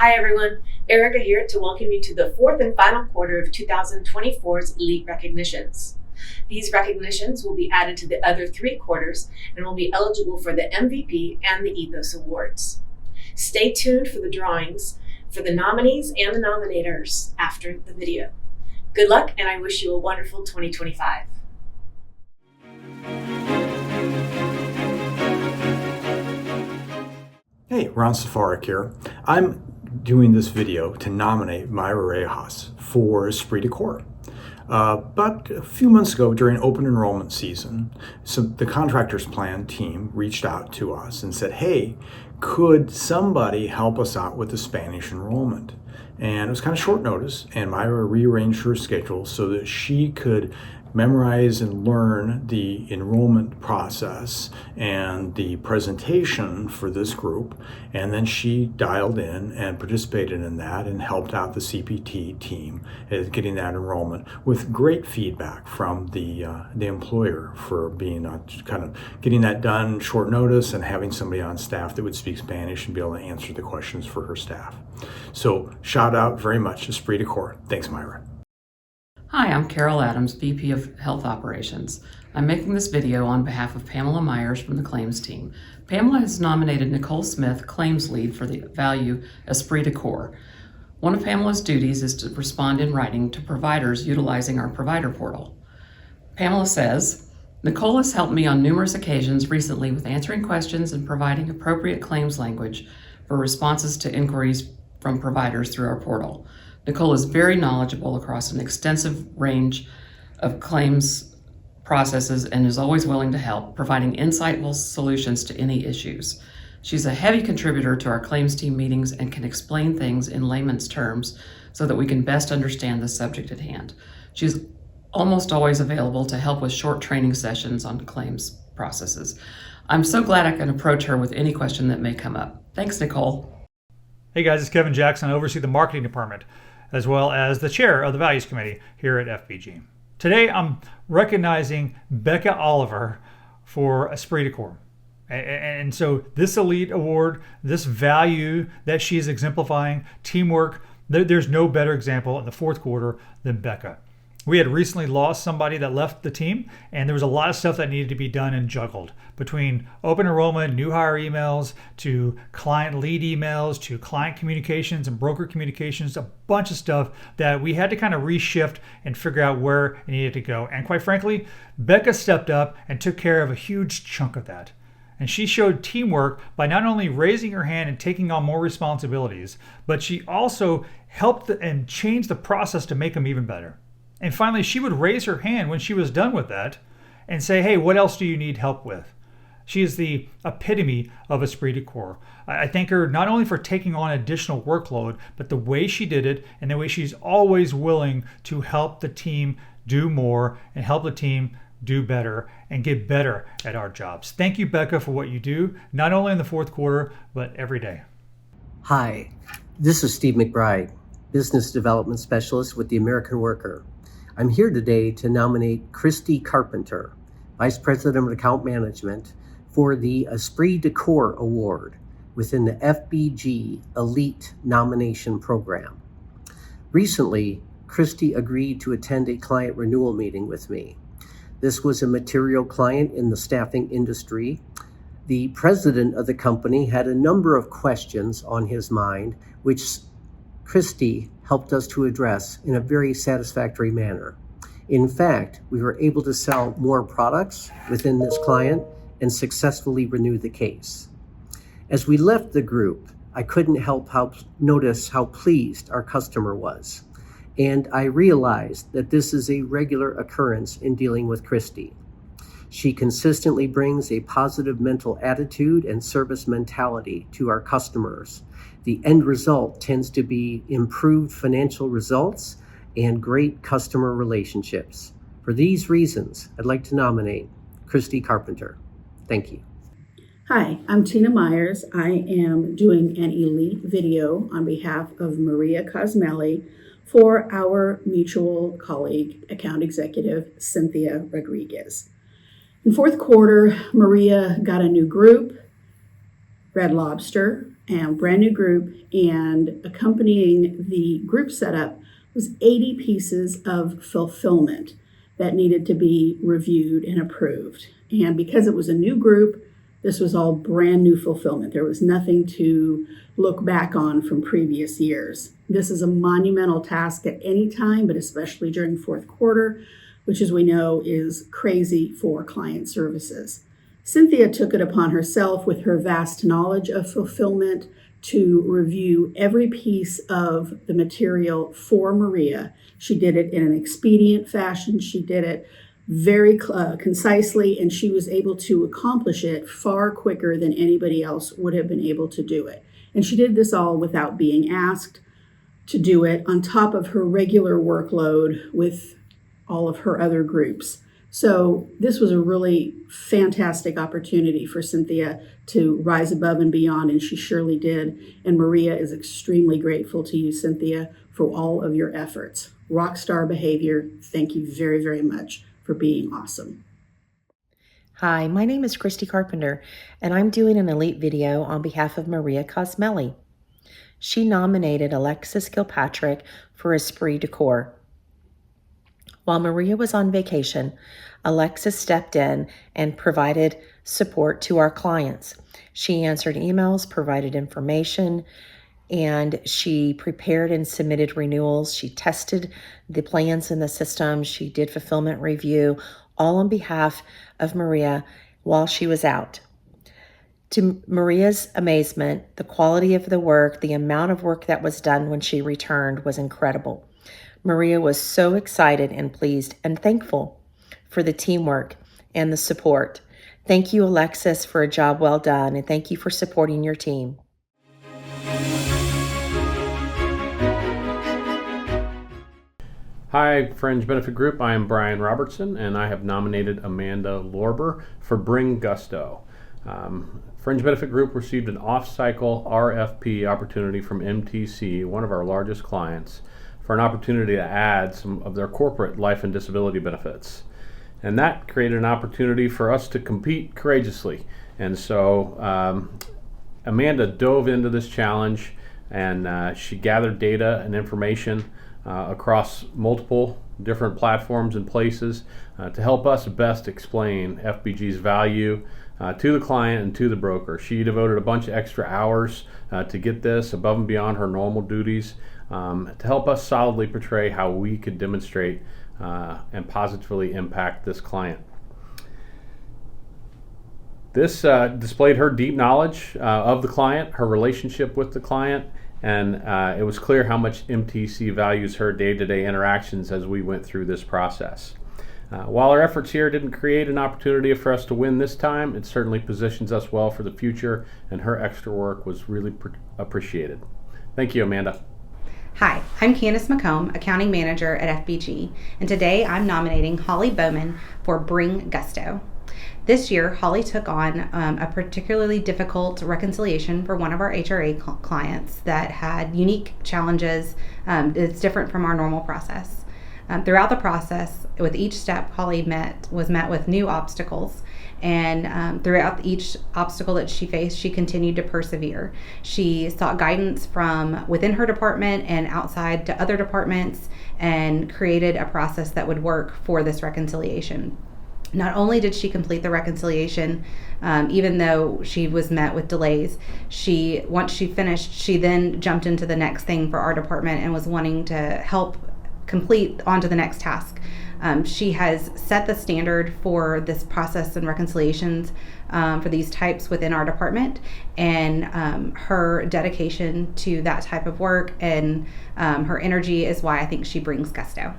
Hi everyone, Erica here to welcome you to the fourth and final quarter of 2024's Elite Recognitions. These recognitions will be added to the other 3 quarters and will be eligible for the MVP and the Ethos Awards. Stay tuned for the drawings for the nominees and the nominators after the video. Good luck, and I wish you a wonderful 2025. Hey, Ron Safarik here. I'm doing this video to nominate Myra Rejas for Esprit de Corps. But a few months ago during open enrollment season, the Contractors Plan team reached out to us and said, hey, could somebody help us out with the Spanish enrollment? And it was kind of short notice, and Myra rearranged her schedule so that she could memorize and learn the enrollment process and the presentation for this group. And then she dialed in and participated in that and helped out the CPT team at getting that enrollment with great feedback from the employer for being kind of getting that done short notice and having somebody on staff that would speak Spanish and be able to answer the questions for her staff. So shout out very much to Esprit de Corps. Thanks, Myra. Hi, I'm Carol Adams, VP of Health Operations. I'm making this video on behalf of Pamela Myers from the claims team. Pamela has nominated Nicole Smith, claims lead, for the value Esprit de Corps. One of Pamela's duties is to respond in writing to providers utilizing our provider portal. Pamela says, Nicole has helped me on numerous occasions recently with answering questions and providing appropriate claims language for responses to inquiries from providers through our portal. Nicole is very knowledgeable across an extensive range of claims processes and is always willing to help, providing insightful solutions to any issues. She's a heavy contributor to our claims team meetings and can explain things in layman's terms so that we can best understand the subject at hand. She's almost always available to help with short training sessions on claims processes. I'm so glad I can approach her with any question that may come up. Thanks, Nicole. Hey guys, it's Kevin Jackson. I oversee the marketing department, as well as the chair of the Values Committee here at FBG. Today, I'm recognizing Becca Oliver for Esprit de Corps. And so this elite award, this value that she is exemplifying, teamwork, there's no better example in the fourth quarter than Becca. We had recently lost somebody that left the team, and there was a lot of stuff that needed to be done and juggled between open enrollment, new hire emails, to client lead emails, to client communications and broker communications, a bunch of stuff that we had to kind of reshift and figure out where it needed to go. And quite frankly, Becca stepped up and took care of a huge chunk of that. And she showed teamwork by not only raising her hand and taking on more responsibilities, but she also helped and changed the process to make them even better. And finally, she would raise her hand when she was done with that and say, hey, what else do you need help with? She is the epitome of Esprit de Corps. I thank her not only for taking on additional workload, but the way she did it and the way she's always willing to help the team do more and help the team do better and get better at our jobs. Thank you, Becca, for what you do, not only in the fourth quarter, but every day. Hi, this is Steve McBride, Business Development Specialist with the American Worker. I'm here today to nominate Christy Carpenter, Vice President of Account Management, for the Esprit de Corps Award within the FBG Elite Nomination Program. Recently, Christy agreed to attend a client renewal meeting with me. This was a material client in the staffing industry. The president of the company had a number of questions on his mind, which Christy helped us to address in a very satisfactory manner. In fact, we were able to sell more products within this client and successfully renew the case. As we left the group, I couldn't help notice how pleased our customer was. And I realized that this is a regular occurrence in dealing with Christy. She consistently brings a positive mental attitude and service mentality to our customers. The end result tends to be improved financial results and great customer relationships. For these reasons, I'd like to nominate Christy Carpenter. Thank you. Hi, I'm Tina Myers. I am doing an elite video on behalf of Maria Cosmelli for our mutual colleague, account executive, Cynthia Rodriguez. In fourth quarter, Maria got a new group, Red Lobster, and brand new group, and accompanying the group setup was 80 pieces of fulfillment that needed to be reviewed and approved. And because it was a new group, this was all brand new fulfillment. There was nothing to look back on from previous years. This is a monumental task at any time, but especially during fourth quarter, which, as we know, is crazy for client services. Cynthia took it upon herself, with her vast knowledge of fulfillment, to review every piece of the material for Maria. She did it in an expedient fashion. She did it very concisely, and she was able to accomplish it far quicker than anybody else would have been able to do it. And she did this all without being asked to do it, on top of her regular workload with all of her other groups. So this was a really fantastic opportunity for Cynthia to rise above and beyond, and she surely did. And Maria is extremely grateful to you, Cynthia, for all of your efforts. Rockstar behavior. Thank you very, very much for being awesome. Hi, my name is Christy Carpenter, and I'm doing an Elite video on behalf of Maria Cosmelli. She nominated Alexis Kilpatrick for Esprit Decor. While Maria was on vacation, Alexis stepped in and provided support to our clients. She answered emails, provided information, and she prepared and submitted renewals. She tested the plans in the system. She did fulfillment review, all on behalf of Maria while she was out. To Maria's amazement, the quality of the work, the amount of work that was done when she returned was incredible. Maria was so excited and pleased and thankful for the teamwork and the support. Thank you, Alexis, for a job well done, and thank you for supporting your team. Hi, Fringe Benefit Group. I am Brian Robertson, and I have nominated Amanda Lorber for Bring Gusto. Fringe Benefit Group received an off-cycle RFP opportunity from MTC, one of our largest clients, for an opportunity to add some of their corporate life and disability benefits. And that created an opportunity for us to compete courageously. And so Amanda dove into this challenge, and she gathered data and information across multiple different platforms and places to help us best explain FBG's value to the client and to the broker. She devoted a bunch of extra hours to get this above and beyond her normal duties to help us solidly portray how we could demonstrate and positively impact this client. This displayed her deep knowledge of the client, her relationship with the client, and it was clear how much MTC values her day-to-day interactions as we went through this process. While our efforts here didn't create an opportunity for us to win this time, it certainly positions us well for the future, and her extra work was really appreciated. Thank you, Amanda. Hi, I'm Candace McComb, Accounting Manager at FBG, and today I'm nominating Holly Bowman for Bring Gusto. This year, Holly took on a particularly difficult reconciliation for one of our HRA clients that had unique challenges. It's different from our normal process. Throughout the process, with each step, Holly was met with new obstacles, and throughout each obstacle that she faced, she continued to persevere. She sought guidance from within her department and outside to other departments, and created a process that would work for this reconciliation. Not only did she complete the reconciliation, even though she was met with delays, once she finished, she then jumped into the next thing for our department and was wanting to help complete onto the next task. She has set the standard for this process and reconciliations for these types within our department, and her dedication to that type of work and her energy is why I think she brings gusto.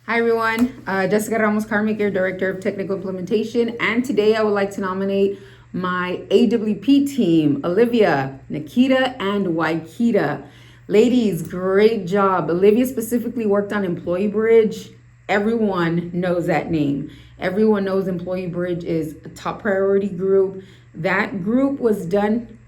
Hi everyone, Jessica Ramos Carmaker, Director of Technical Implementation, and today I would like to nominate my AWP team, Olivia, Nikita, and Waikita. Ladies, great job. Olivia specifically worked on Employee Bridge. Everyone knows that name. Everyone knows Employee Bridge is a top priority group. That group was done,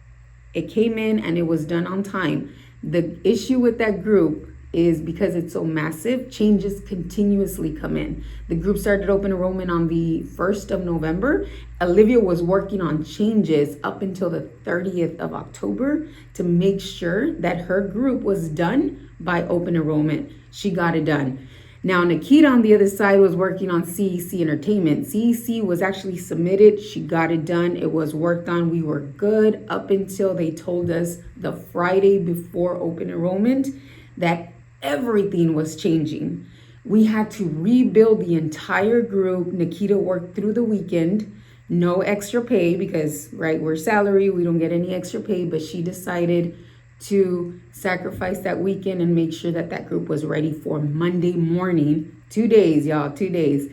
it came in and it was done on time. The issue with that group is because it's so massive, changes continuously come in. The group started open enrollment on the 1st of November. Olivia was working on changes up until the 30th of October to make sure that her group was done by open enrollment. She got it done. Now, Nikita on the other side was working on CEC Entertainment. CEC was actually submitted. She got it done. It was worked on. We were good up until they told us the Friday before open enrollment that everything was changing. We had to rebuild the entire group. Nikita worked through the weekend. No extra pay because, right, we're salary. We don't get any extra pay, but she decided to sacrifice that weekend and make sure that that group was ready for Monday morning. 2 days, y'all, 2 days.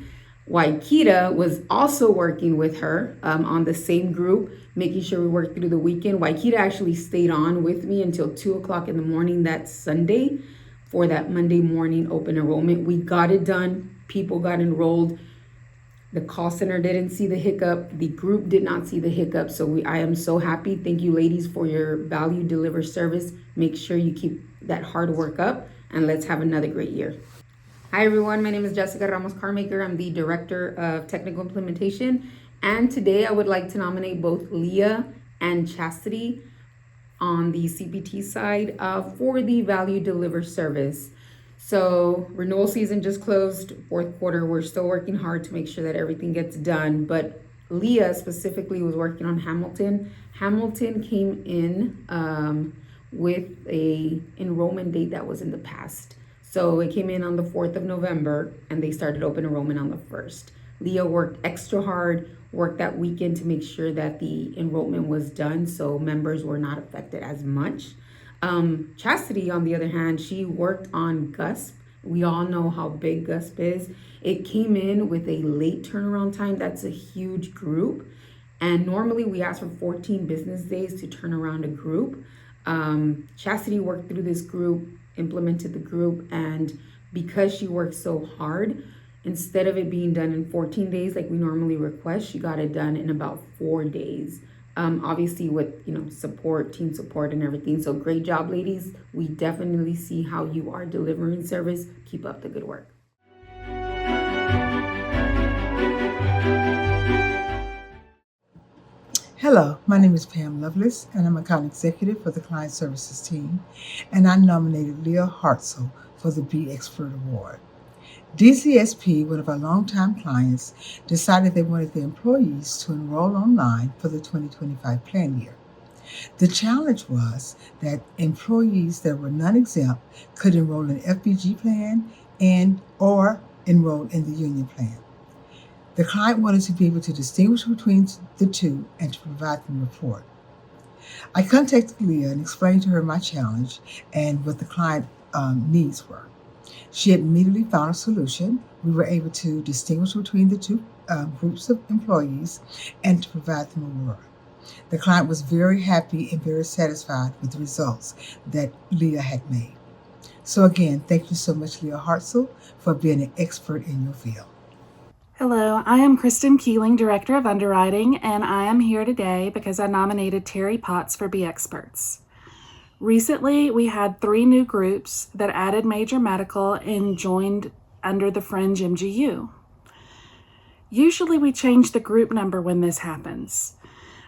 Waikita was also working with her on the same group, making sure we worked through the weekend. Waikita actually stayed on with me until 2 o'clock in the morning that Sunday for that Monday morning open enrollment. We got it done. People got enrolled. The call center didn't see the hiccup. The group did not see the hiccup. So I am so happy. Thank you, ladies, for your value deliver service. Make sure you keep that hard work up, and let's have another great year. Hi, everyone. My name is Jessica Ramos Carmaker. I'm the Director of Technical Implementation. And today I would like to nominate both Leah and Chastity on the CPT side for the value deliver service. So renewal season just closed, fourth quarter. We're still working hard to make sure that everything gets done. But Leah specifically was working on Hamilton. Hamilton came in with a enrollment date that was in the past. So it came in on the 4th of November and they started open enrollment on the 1st. Leah worked extra hard, worked that weekend to make sure that the enrollment was done so members were not affected as much. Chastity, on the other hand, she worked on GUSP. We all know how big GUSP is. It came in with a late turnaround time. That's a huge group. And normally we ask for 14 business days to turn around a group. Chastity worked through this group, implemented the group, and because she worked so hard, instead of it being done in 14 days like we normally request, she got it done in about 4 days. Obviously with, support, team support and everything. So great job, ladies. We definitely see how you are delivering service. Keep up the good work. Hello, my name is Pam Lovelace, and I'm account executive for the Client Services team, and I nominated Leah Hartzell for the Be Expert Award. DCSP, one of our longtime clients, decided they wanted their employees to enroll online for the 2025 plan year. The challenge was that employees that were non-exempt could enroll in the FBG plan or enroll in the union plan. The client wanted to be able to distinguish between the two and to provide them a report. I contacted Leah and explained to her my challenge and what the client needs were. She immediately found a solution. We were able to distinguish between the two groups of employees and to provide them a reward. The client was very happy and very satisfied with the results that Leah had made. So again, thank you so much, Leah Hartzell, for being an expert in your field. Hello, I am Kristen Keeling, Director of Underwriting, and I am here today because I nominated Terry Potts for Be Experts. Recently, we had 3 new groups that added major medical and joined under the Fringe MGU. Usually we change the group number when this happens,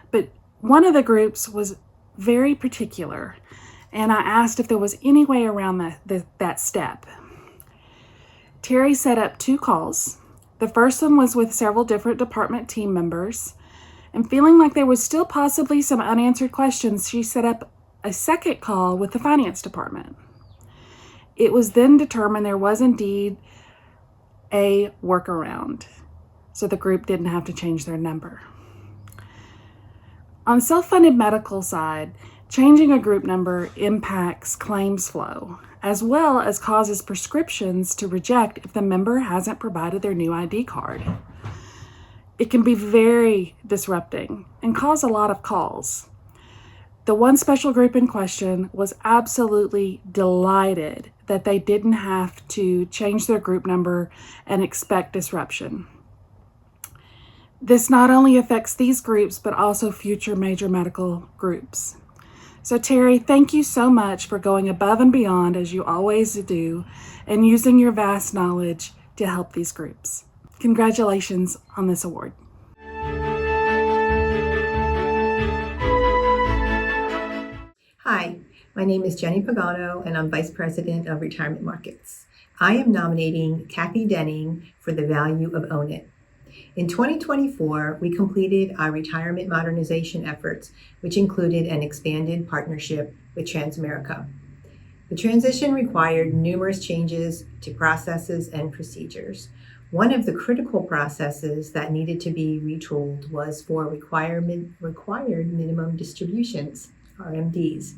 but one of the groups was very particular, and I asked if there was any way around that step. Terry set up 2 calls. The first one was with several different department team members, and feeling like there was still possibly some unanswered questions, she set up a second call with the finance department. It was then determined there was indeed a workaround, so the group didn't have to change their number. On self-funded medical side, changing a group number impacts claims flow, as well as causes prescriptions to reject if the member hasn't provided their new ID card. It can be very disrupting and cause a lot of calls. The one special group in question was absolutely delighted that they didn't have to change their group number and expect disruption. This not only affects these groups, but also future major medical groups. So Terry, thank you so much for going above and beyond as you always do and using your vast knowledge to help these groups. Congratulations on this award. Hi, my name is Jenny Pagano and I'm Vice President of Retirement Markets. I am nominating Kathy Denning for the value of Own It. In 2024, we completed our retirement modernization efforts, which included an expanded partnership with Transamerica. The transition required numerous changes to processes and procedures. One of the critical processes that needed to be retooled was for required minimum distributions, RMDs.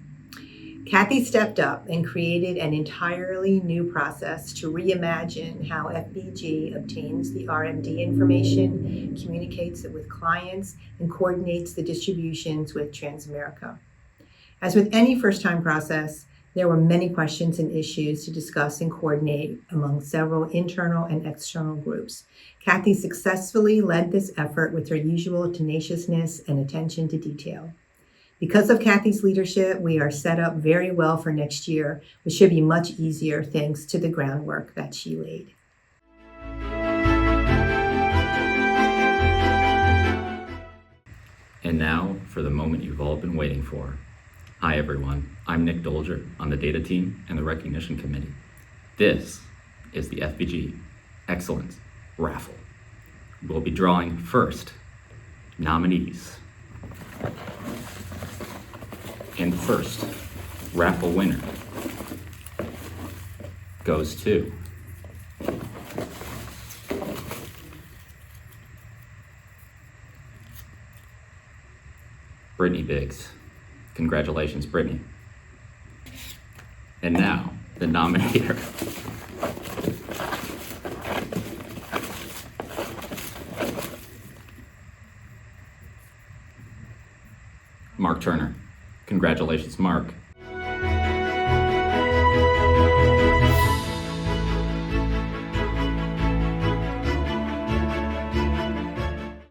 Kathy stepped up and created an entirely new process to reimagine how FBG obtains the RMD information, communicates it with clients, and coordinates the distributions with Transamerica. As with any first-time process, there were many questions and issues to discuss and coordinate among several internal and external groups. Kathy successfully led this effort with her usual tenaciousness and attention to detail. Because of Kathy's leadership, we are set up very well for next year, which should be much easier thanks to the groundwork that she laid. And now for the moment you've all been waiting for. Hi everyone, I'm Nick Dolger on the data team and the recognition committee. This is the FBG Excellence Raffle. We'll be drawing first nominees. And the first raffle winner goes to Brittany Biggs. Congratulations, Brittany. And now, the nominator. Mark Turner. Congratulations, Mark.